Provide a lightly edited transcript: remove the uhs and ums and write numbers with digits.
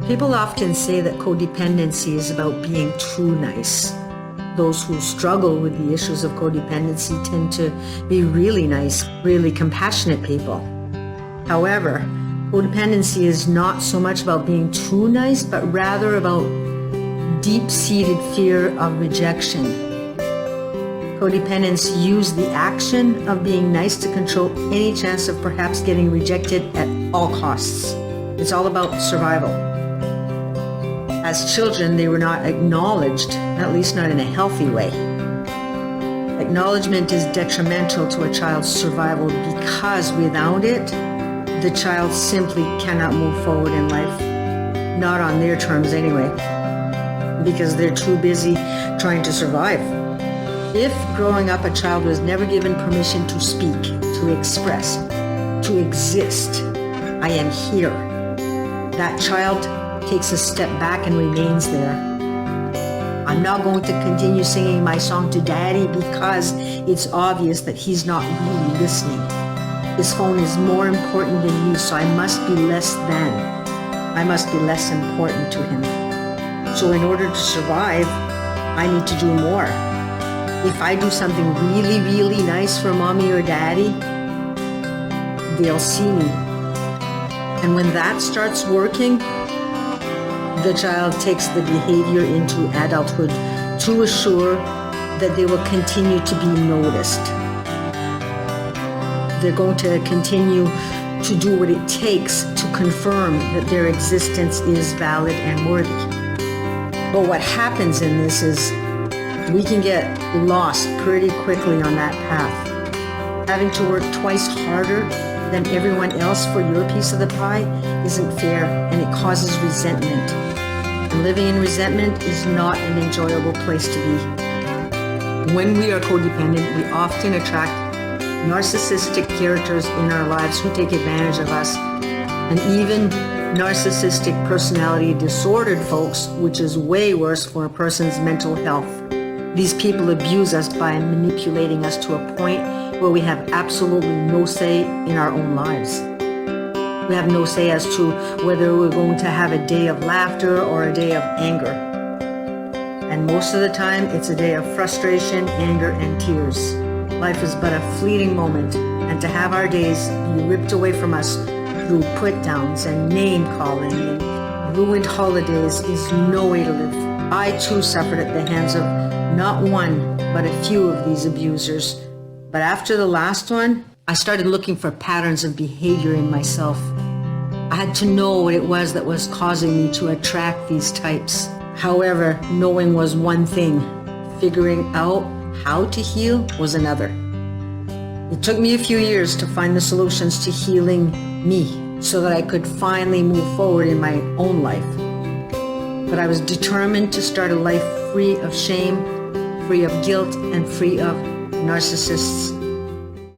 People often say that codependency is about being too nice. Those who struggle with the issues of codependency tend to be really nice, really compassionate people. However, codependency is not so much about being too nice, but rather about deep-seated fear of rejection. Codependents use the action of being nice to control any chance of perhaps getting rejected at all costs. It's all about survival. As children, they were not acknowledged, at least not in a healthy way. Acknowledgement is detrimental to a child's survival because without it, the child simply cannot move forward in life. Not on their terms anyway, because they're too busy trying to survive. If growing up a child was never given permission to speak, to express, to exist, I am here, that child takes a step back and remains there. I'm not going to continue singing my song to Daddy because it's obvious that he's not really listening. His phone is more important than me, so I must be less than. I must be less important to him. So in order to survive, I need to do more. If I do something really, really nice for Mommy or Daddy, they'll see me. And when that starts working, the child takes the behavior into adulthood to assure that they will continue to be noticed. They're going to continue to do what it takes to confirm that their existence is valid and worthy. But what happens in this is we can get lost pretty quickly on that path. Having to work twice harder than everyone else for your piece of the pie isn't fair, and it causes resentment. And living in resentment is not an enjoyable place to be. When we are codependent, we often attract narcissistic characters in our lives who take advantage of us, and even narcissistic personality disordered folks, which is way worse for a person's mental health. These people abuse us by manipulating us to a point where we have absolutely no say in our own lives. We have no say as to whether we're going to have a day of laughter or a day of anger. And most of the time, it's a day of frustration, anger, and tears. Life is but a fleeting moment, and to have our days be ripped away from us through put-downs and name-calling and ruined holidays is no way to live. I too suffered at the hands of not one, but a few of these abusers. But after the last one, I started looking for patterns of behavior in myself. I had to know what it was that was causing me to attract these types. However, knowing was one thing. Figuring out how to heal was another. It took me a few years to find the solutions to healing me so that I could finally move forward in my own life. But I was determined to start a life free of shame, free of guilt, and free of narcissists.